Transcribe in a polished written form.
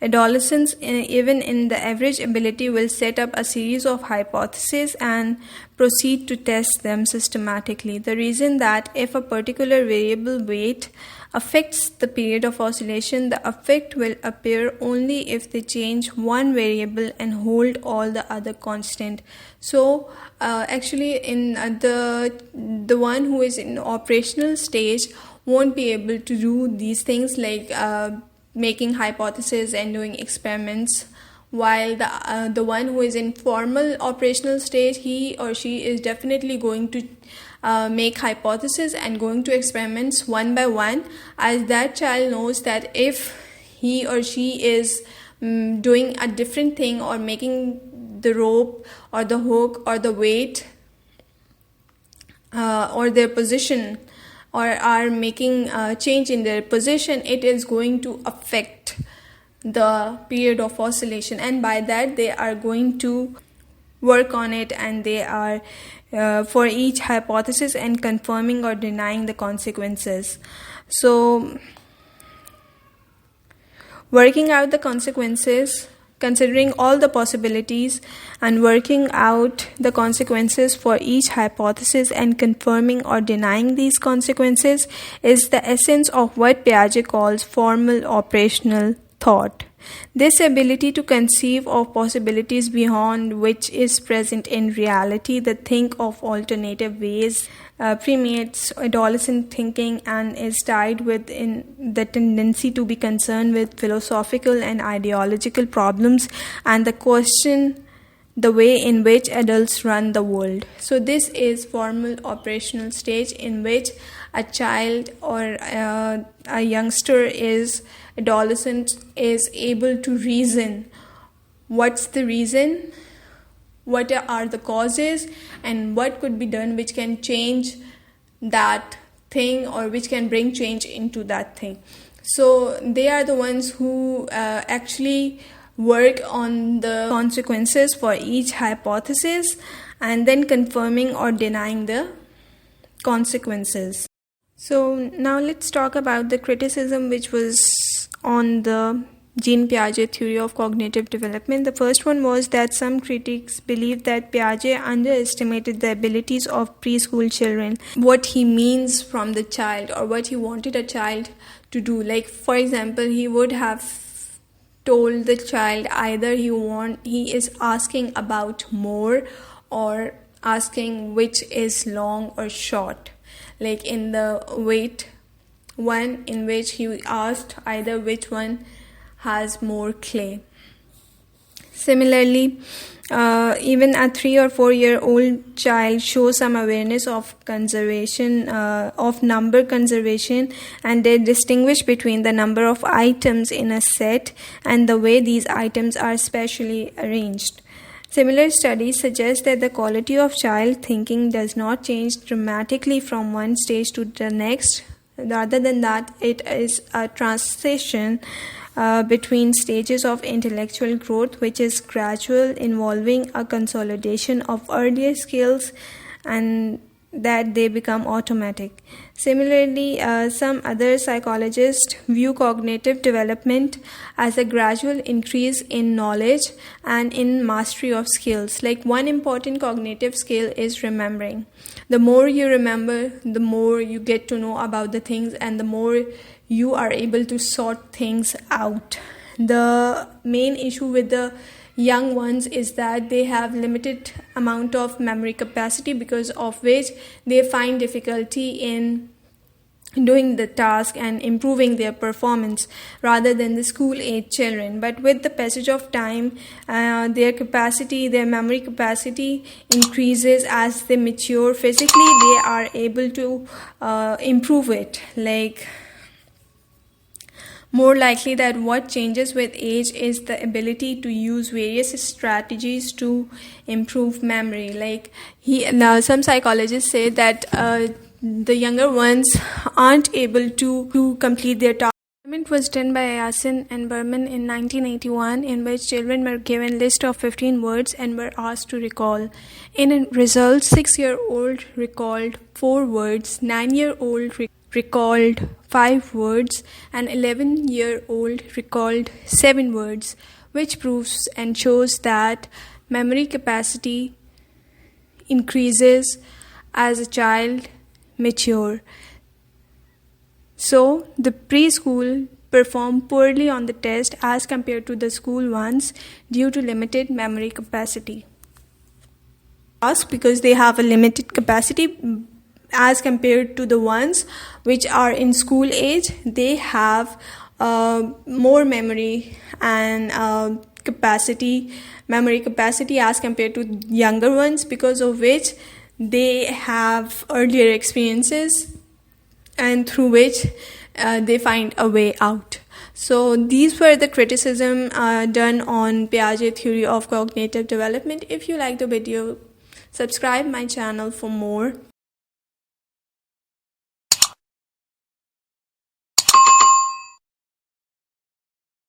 Adolescents, even in the average ability, will set up a series of hypotheses and proceed to test them systematically. The reason that if a particular variable weight affects the period of oscillation, the effect will appear only if they change one variable and hold all the other constant. So actually in the one who is in operational stage won't be able to do these things like making hypotheses and doing experiments, while the one who is in formal operational stage, he or she is definitely going to make hypotheses and going to experiments one by one, as that child knows that if he or she is doing a different thing or making the rope or the hook or the weight or their position, or are making a change in their position, it is going to affect the period of oscillation, and by that they are going to work on it, and they are for each hypothesis and confirming or denying the consequences. So working out the consequences, considering all the possibilities and working out the consequences for each hypothesis and confirming or denying these consequences is the essence of what Piaget calls formal operational thought. This ability to conceive of possibilities beyond which is present in reality, the think of alternative ways, permeates adolescent thinking and is tied with in the tendency to be concerned with philosophical and ideological problems and the question the way in which adults run the world. So this is formal operational stage in which a child or a youngster is adolescent is able to reason what's the reason, what are the causes, and what could be done which can change that thing or which can bring change into that thing. So they are the ones who actually work on the consequences for each hypothesis and then confirming or denying the consequences. So now let's talk about the criticism which was on the Jean Piaget theory of cognitive development. The first one was that some critics believe that Piaget underestimated the abilities of preschool children, what he means from the child or what he wanted a child to do. Like for example, he would have told the child either he is asking about more or asking which is long or short. Like in the weight one, in which he asked either which one has more clay. Similarly, even a 3 or 4 year old child shows some awareness of conservation, of number conservation, and they distinguish between the number of items in a set and the way these items are specially arranged. Similar studies suggest that the quality of child thinking does not change dramatically from one stage to the next. Rather than that, it is a transition between stages of intellectual growth, which is gradual, involving a consolidation of earlier skills and that they become automatic. Similarly, some other psychologists view cognitive development as a gradual increase in knowledge and in mastery of skills. Like one important cognitive skill is remembering. The more you remember, the more you get to know about the things and the more you are able to sort things out. The main issue with the young ones is that they have limited amount of memory capacity, because of which they find difficulty in doing the task and improving their performance rather than the school age children. But with the passage of time, their memory capacity increases as they mature physically. They are able to improve it. Like more likely that what changes with age is the ability to use various strategies to improve memory. Like some psychologists say that the younger ones aren't able to complete their task. The experiment was done by Yasin and Berman in 1981, in which children were given a list of 15 words and were asked to recall. In results, 6-year-old recalled 4 words, 9-year-old recalled 5 words and 11-year-old recalled 7 words, which proves and shows that memory capacity increases as a child matures. So, the preschool perform poorly on the test as compared to the school ones due to limited memory capacity. Because they have a limited capacity as compared to the ones which are in school age, they have more memory and memory capacity as compared to younger ones, because of which they have earlier experiences and through which they find a way out. So these were the criticism done on Piaget theory of cognitive development. If you like the video, subscribe my channel for more.